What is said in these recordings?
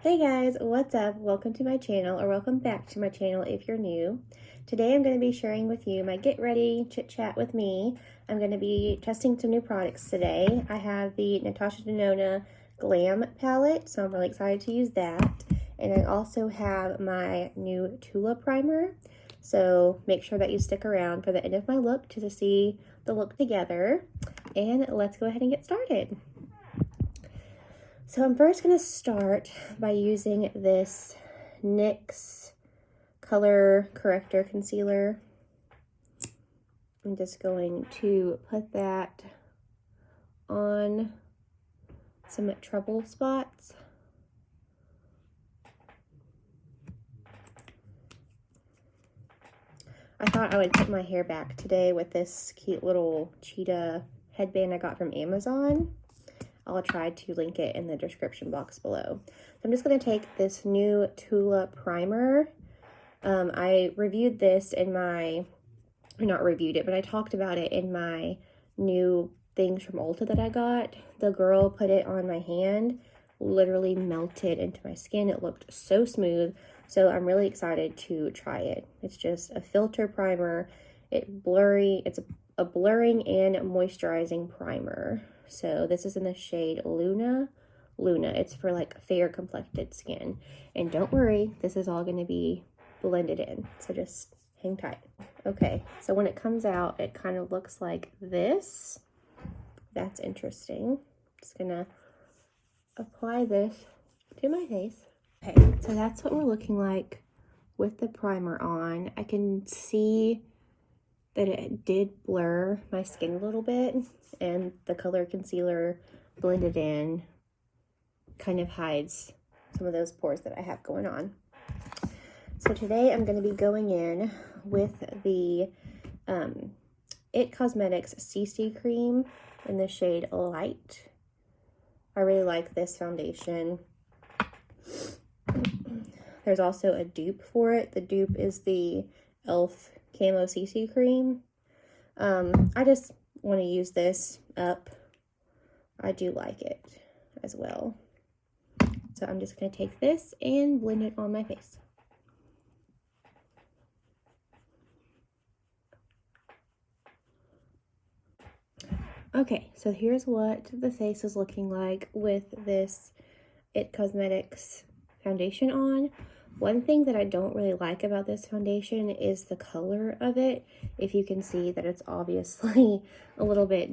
Hey guys, what's up? Welcome to my channel, or welcome back to my channel if you're new. Today I'm going to be sharing with you my get ready chit chat with me. I'm going to be testing some new products today. I have the Natasha Denona Glam Palette, so I'm really excited to use that. And I also have my new Tula primer, so make sure that you stick around for the end of my look to see the look together. And let's go ahead and get started. So I'm first going to start by using this NYX Color Corrector Concealer. I'm just going to put that on some trouble spots. I thought I would put my hair back today with this cute little cheetah headband I got from Amazon. I'll try to link it in the description box below. So I'm just going to take this new Tula primer. I reviewed this in my, not reviewed it, but I talked about it in my new things from Ulta that I got. The girl put it on my hand, literally melted into my skin. It looked so smooth. So I'm really excited to try it. It's just a filter primer. It's a blurring and moisturizing primer. So this is in the shade Luna. It's for like fair complected skin. And don't worry, this is all going to be blended in. So just hang tight. Okay, so when it comes out, it kind of looks like this. That's interesting. Just gonna apply this to my face. Okay, so that's what we're looking like with the primer on. I can see that it did blur my skin a little bit, and the color concealer blended in kind of hides some of those pores that I have going on. So today I'm going to be going in with the IT Cosmetics CC cream in the shade Light. I really like this foundation. There's also a dupe for it. The dupe is the e.l.f. Camo CC cream. I just want to use this up. I do like it as well. So I'm just going to take this and blend it on my face. Okay, so here's what the face is looking like with this IT Cosmetics foundation on. One thing that I don't really like about this foundation is the color of it. If you can see that it's obviously a little bit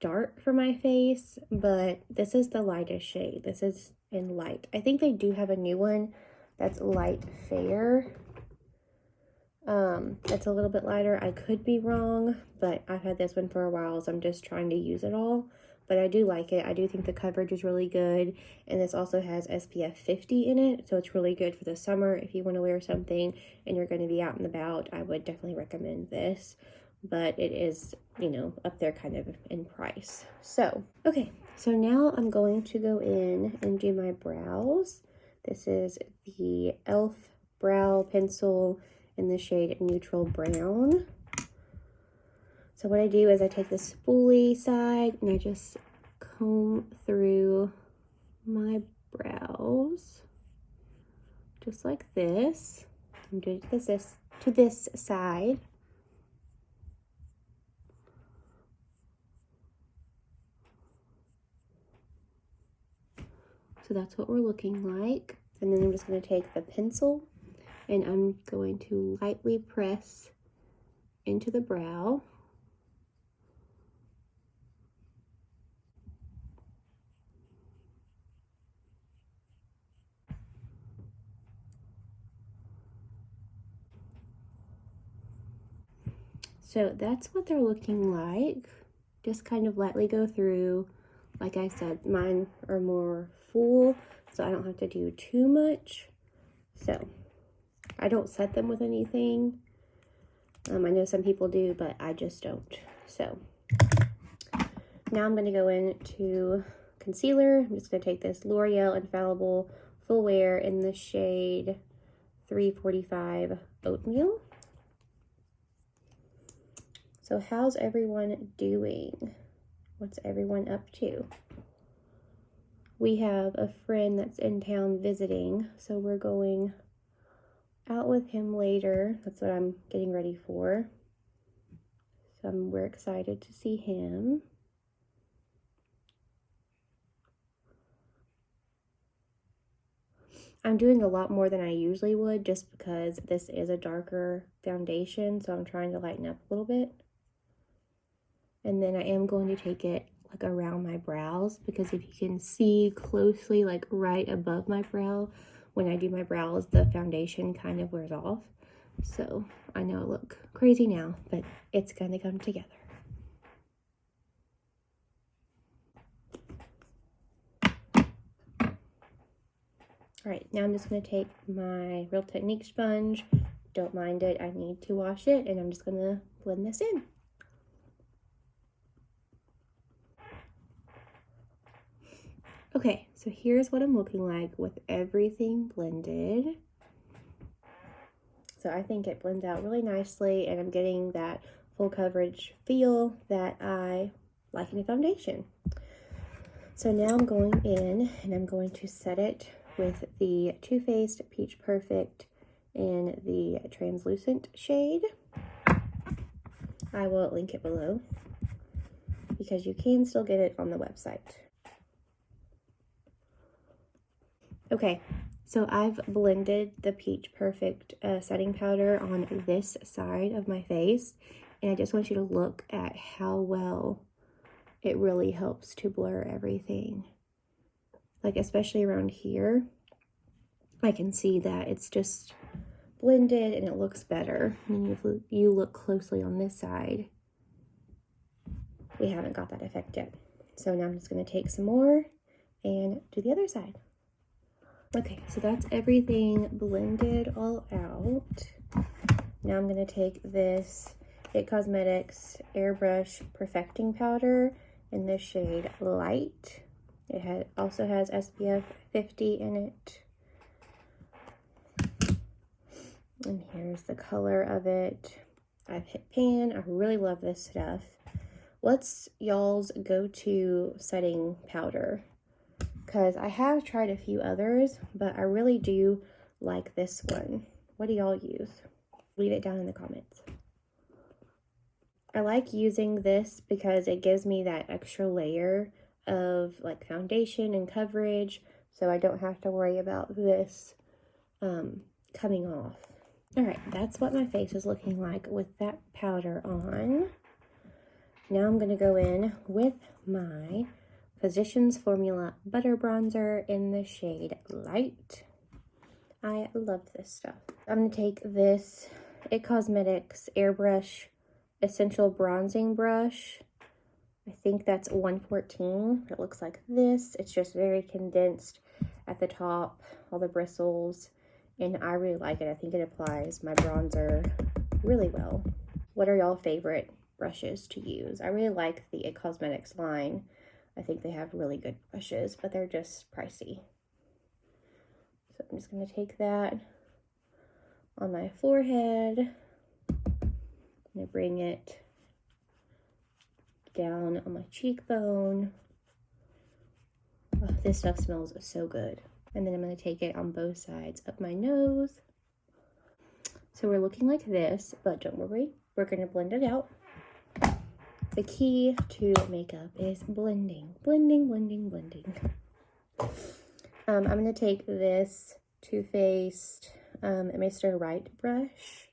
dark for my face, but this is the lightest shade. This is in Light. I think they do have a new one that's Light Fair. It's a little bit lighter. I could be wrong, but I've had this one for a while, so I'm just trying to use it all. But I do like it. I do think the coverage is really good, and this also has SPF 50 in it, so it's really good for the summer. If you want to wear something and you're going to be out and about, I would definitely recommend this, but it is, you know, up there kind of in price. So, okay, so now I'm going to go in and do my brows. This is the e.l.f. Brow Pencil in the shade Neutral Brown. So what I do is I take the spoolie side and I just comb through my brows just like this. I'm doing this to this side. So that's what we're looking like. And then I'm just going to take the pencil and I'm going to lightly press into the brow. So that's what they're looking like. Just kind of lightly go through. Like I said, mine are more full, so I don't have to do too much. So I don't set them with anything. I know some people do, but I just don't. So now I'm going to go into concealer. I'm just going to take this L'Oreal Infallible Full Wear in the shade 345 Oatmeal. So how's everyone doing? What's everyone up to? we have a friend that's in town visiting, so we're going out with him later. That's what I'm getting ready for. So we're excited to see him. I'm doing a lot more than I usually would just because this is a darker foundation, so I'm trying to lighten up a little bit. And then I am going to take it like around my brows, because if you can see closely, like right above my brow, when I do my brows, the foundation kind of wears off. So I know I look crazy now, but it's gonna come together. All right, now I'm just gonna take my Real Technique sponge. Don't mind it, I need to wash it, and I'm just gonna blend this in. Okay, so here's what I'm looking like with everything blended. So I think it blends out really nicely, and I'm getting that full coverage feel that I like in a foundation. So now I'm going in and I'm going to set it with the TooFace Peach Perfect in the translucent shade. I will link it below because you can still get it on the website. Okay, so I've blended the Peach Perfect setting powder on this side of my face, and I just want you to look at how well it really helps to blur everything. Like, especially around here, I can see that it's just blended and it looks better. And if you look closely on this side, we haven't got that effect yet. So now I'm just going to take some more and do the other side. Okay, so that's everything blended all out. Now I'm going to take this IT Cosmetics Airbrush Perfecting Powder in the shade Light. It also has SPF 50 in it. And here's the color of it. I've hit pan. I really love this stuff. What's y'all's go-to setting powder? Because I have tried a few others, but I really do like this one. What do y'all use? Leave it down in the comments. I like using this because it gives me that extra layer of like foundation and coverage, so I don't have to worry about this coming off. All right, that's what my face is looking like with that powder on. Now I'm going to go in with my Physicians Formula Butter Bronzer in the shade Light. I love this stuff. I'm going to take this IT Cosmetics Airbrush Essential Bronzing Brush. I think that's 114. It looks like this. It's just very condensed at the top, all the bristles, and I really like it. I think it applies my bronzer really well. What are y'all favorite brushes to use? I really like the IT Cosmetics line. I think they have really good brushes, but they're just pricey. So I'm just going to take that on my forehead. I'm going to bring it down on my cheekbone. Oh, this stuff smells so good. And then I'm going to take it on both sides of my nose. So we're looking like this, but don't worry, we're going to blend it out. The key to makeup is blending, blending, blending, blending. I'm going to take this Too Faced Mr. Right brush.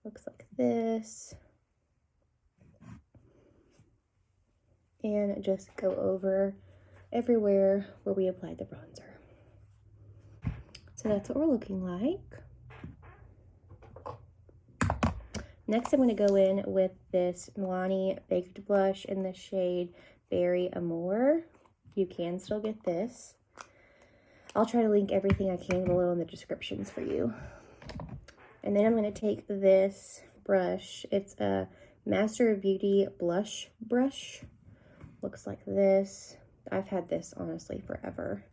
Looks like this. And just go over everywhere where we applied the bronzer. So that's what we're looking like. Next, I'm going to go in with this Milani Baked Blush in the shade Berry Amore. You can still get this. I'll try to link everything I can below in the descriptions for you. And then I'm going to take this brush. It's a Master of Beauty Blush Brush. Looks like this. I've had this, honestly, forever.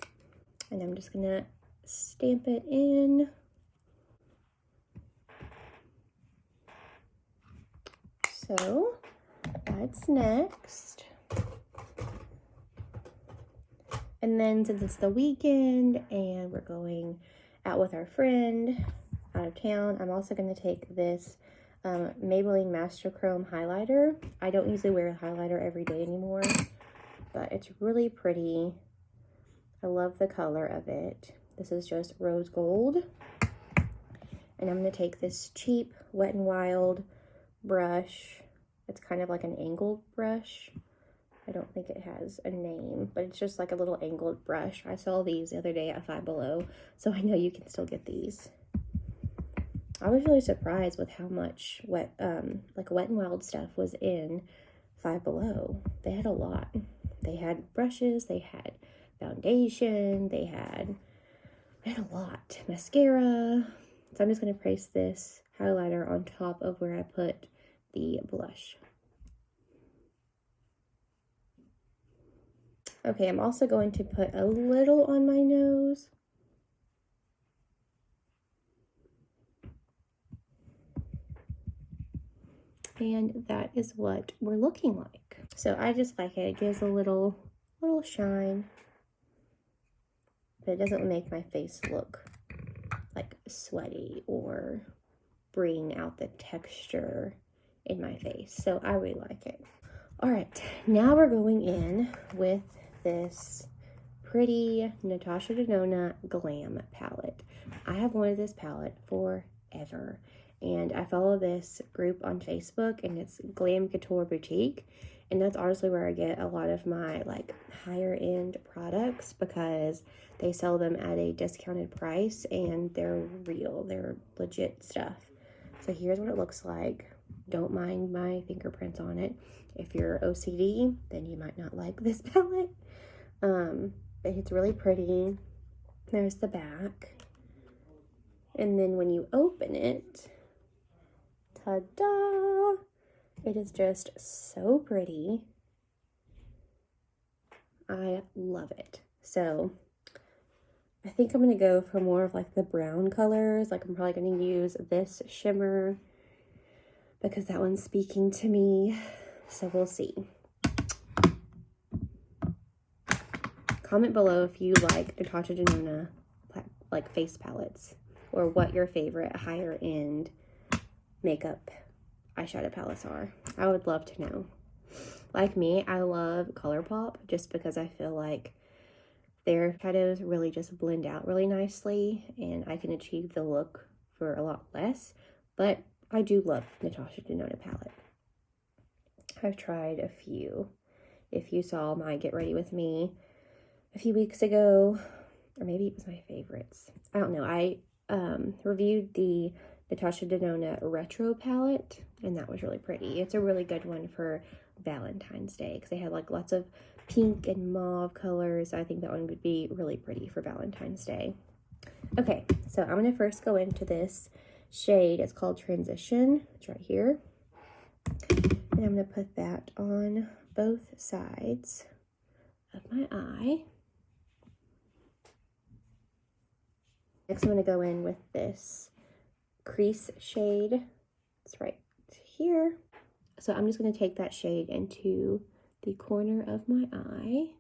And I'm just going to stamp it in. So that's next. And then since it's the weekend and we're going out with our friend out of town, I'm also going to take this Mabeline MasterChrome highlighter. I don't usually wear a highlighter every day anymore, but it's really pretty. I love the color of it. This is just rose gold. And I'm going to take this cheap Wet n Wild brush. It's kind of like an angled brush. I don't think it has a name, but it's just like a little angled brush. I saw these the other day at Five Below, so I know you can still get these. I was really surprised with how much Wet n Wild stuff was in Five Below. They had a lot. They had brushes, they had foundation, they had a lot. Mascara. So I'm just going to place this highlighter on top of where I put the blush. Okay, I'm also going to put a little on my nose. And that is what we're looking like. So I just like it. It gives a little shine. But it doesn't make my face look like sweaty or bring out the texture in my face. So I really like it. All right, now we're going in with this pretty Natasha Denona Glam Palette. I have wanted this palette forever, and I follow this group on Facebook, and it's Glam Couture Boutique, and that's honestly where I get a lot of my like higher end products because they sell them at a discounted price and they're real, they're legit stuff. So here's what it looks like. Don't mind my fingerprints on it. If you're OCD, then you might not like this palette. But it's really pretty. There's the back. And then when you open it, ta-da! It is just so pretty. I love it. So I think I'm going to go for more of like the brown colors. Like I'm probably going to use this shimmer because that one's speaking to me. So we'll see. Comment below if you like Natasha Denona like face palettes or what your favorite higher end makeup eyeshadow palettes are. I would love to know. Like me, I love ColourPop just because I feel like their shadows really just blend out really nicely and I can achieve the look for a lot less. But I do love Natasha Denona palette. I've tried a few. If you saw my Get Ready With Me a few weeks ago, or maybe it was my favorites. I don't know. I reviewed the Natasha Denona Retro palette, and that was really pretty. It's a really good one for Valentine's Day because they had like lots of pink and mauve colors. I think that one would be really pretty for Valentine's Day. Okay, so I'm going to first go into this shade. It's called Transition. It's right here. And I'm going to put that on both sides of my eye. Next, I'm going to go in with this crease shade. It's right here. So I'm just going to take that shade into the corner of my eye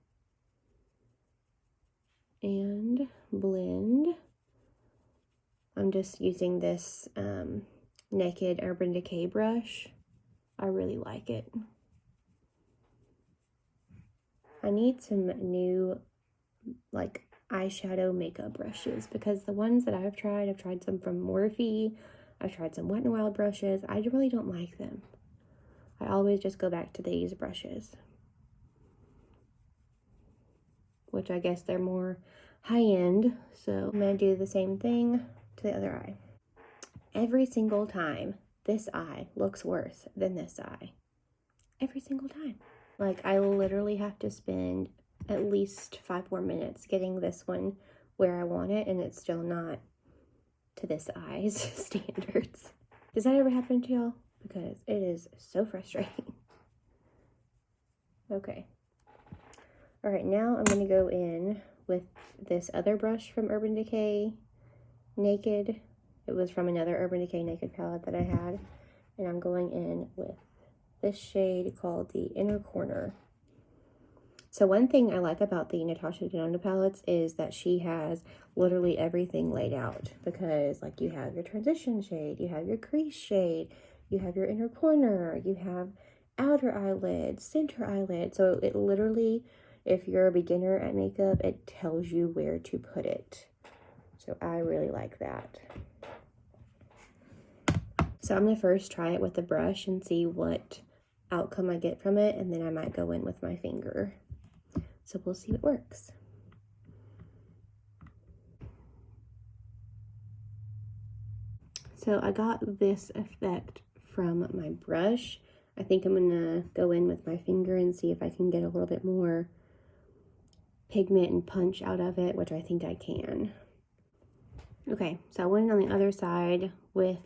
and blend. I'm just using this Naked Urban Decay brush. I really like it. I need some new like eyeshadow makeup brushes because the ones that I've tried some from Morphe, I've tried some Wet n Wild brushes. I really don't like them. I always just go back to these brushes, which I guess they're more high-end. So I'm going to do the same thing to the other eye. Every single time, this eye looks worse than this eye. Every single time. Like, I literally have to spend at least 5 more minutes getting this one where I want it, and it's still not to this eye's standards. Does that ever happen to y'all? Because it is so frustrating. Okay. All right, now I'm going to go in with this other brush from Urban Decay Naked. It was from another Urban Decay Naked palette that I had. And I'm going in with this shade called the Inner Corner. So one thing I like about the Natasha Denona palettes is that she has literally everything laid out, because like you have your transition shade, you have your crease shade, you have your inner corner, you have outer eyelid, center eyelid. So it literally, if you're a beginner at makeup, it tells you where to put it. So I really like that. So I'm gonna first try it with the brush and see what outcome I get from it, and then I might go in with my finger. So we'll see what works. So I got this effect from my brush. I think I'm gonna go in with my finger and see if I can get a little bit more pigment and punch out of it, which I think I can. Okay, so I went on the other side with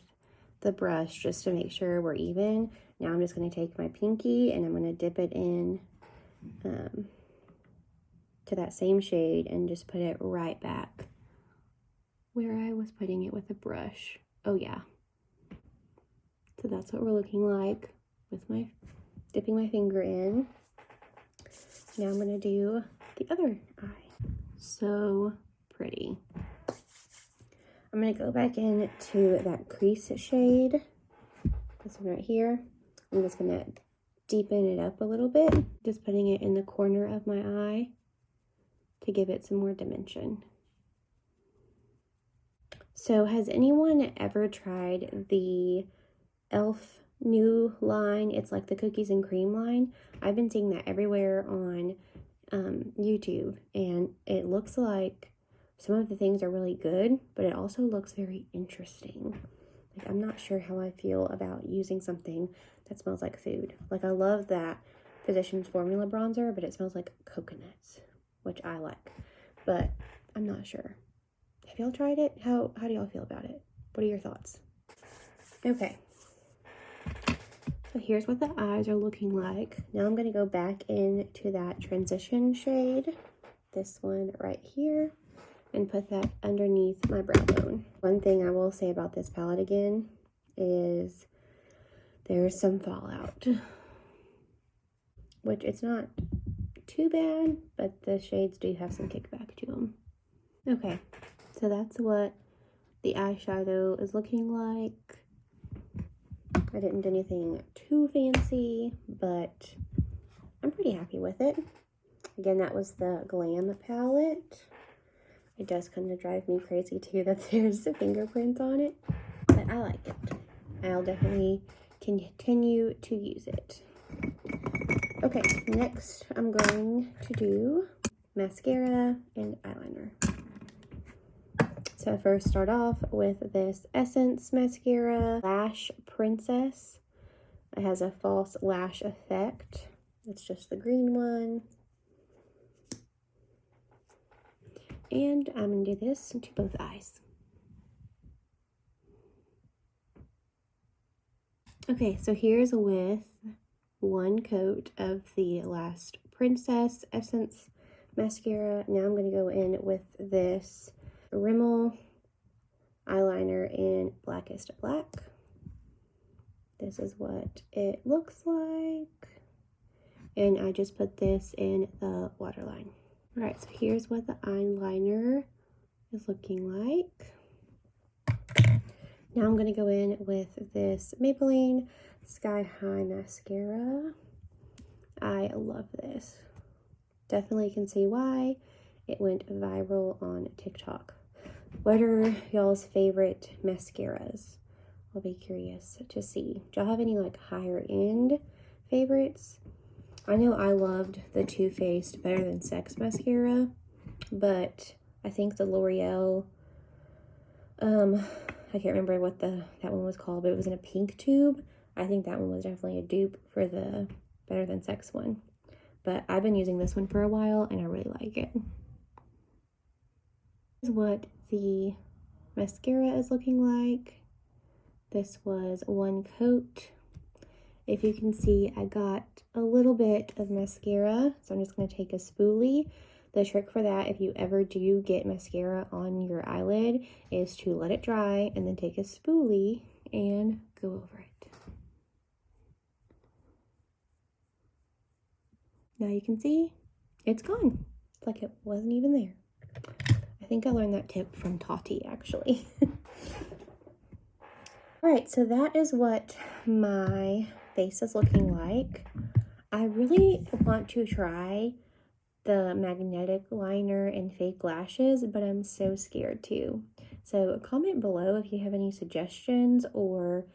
the brush just to make sure we're even. Now I'm just gonna take my pinky and I'm gonna dip it in to that same shade and just put it right back where I was putting it with the brush. Oh yeah. So that's what we're looking like with my dipping my finger in. Now I'm gonna do the other eye. So pretty. I'm gonna go back into that crease shade, this one right here. I'm just gonna deepen it up a little bit, just putting it in the corner of my eye to give it some more dimension. So has anyone ever tried the e.l.f. new line? It's like the cookies and cream line. I've been seeing that everywhere on YouTube, and it looks like some of the things are really good, but it also looks very interesting. Like, I'm not sure how I feel about using something that smells like food. Like, I love that Physicians Formula bronzer, but it smells like coconuts, which I like, but I'm not sure. Have y'all tried it? How do y'all feel about it? What are your thoughts? Okay. So here's what the eyes are looking like. Now I'm going to go back into that transition shade, this one right here, and put that underneath my brow bone. One thing I will say about this palette again is there's some fallout, which it's not too bad, but the shades do have some kickback to them. Okay, so that's what the eyeshadow is looking like. I didn't do anything too fancy, but I'm pretty happy with it. Again, that was the Glam Palette. It does kind of drive me crazy too that there's fingerprints on it, but I like it. I'll definitely continue to use it. Okay, next I'm going to do mascara and eyeliner. So first start off with this Essence mascara, Lash Princess. It has a false lash effect. It's just the green one. And I'm going to do this to both eyes. Okay, so here's with one coat of the Last Princess Essence mascara. Now I'm going to go in with this Rimmel eyeliner in Blackest Black. This is what it looks like. And I just put this in the waterline. All right, so here's what the eyeliner is looking like. Now I'm going to go in with this Maybelline Skyhigh mascara. I love this. Definitely can see why it went viral on TikTok. What are y'all's favorite mascaras? I'll be curious to see. Do y'all have any like higher end favorites? I know I loved the TooFace Better Than Sex mascara, but I think the Loreal, I can't remember what that one was called, but it was in a pink tube. I think that one was definitely a dupe for the Better Than Sex one. But I've been using this one for a while and I really like it. This is what the mascara is looking like. This was one coat. If you can see, I got a little bit of mascara, so I'm just going to take a spoolie. The trick for that, if you ever do get mascara on your eyelid, is to let it dry and then take a spoolie and go over it. Now you can see it's gone. It's like it wasn't even there. I think I learned that tip from Tati, actually. Alright, so that is what my face is looking like. I really want to try the magnetic liner and fake lashes, but I'm so scared to. So comment below if you have any suggestions or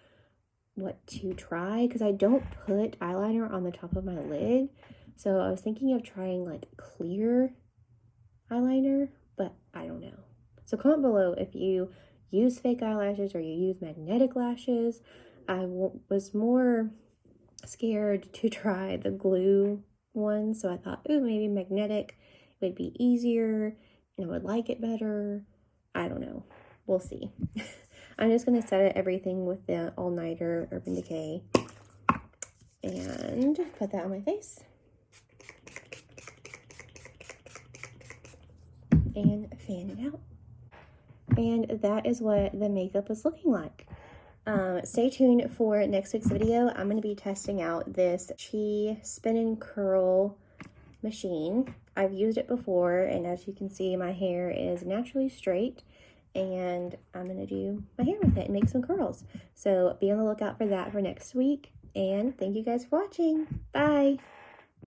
what to try, because I don't put eyeliner on the top of my lid. So I was thinking of trying like clear eyeliner, but I don't know. So comment below if you use fake eyelashes or you use magnetic lashes. I was more scared to try the glue one, so I thought, ooh, maybe magnetic would be easier and I would like it better. I don't know. We'll see. I'm just going to set everything with the All Nighter Urban Decay and put that on my face. And fan it out. And that is what the makeup is looking like. Stay tuned for next week's video. I'm going to be testing out this Chi Spin and Curl machine. I've used it before, and as you can see, my hair is naturally straight, and I'm going to do my hair with it and make some curls. So be on the lookout for that for next week, and thank you guys for watching. Bye!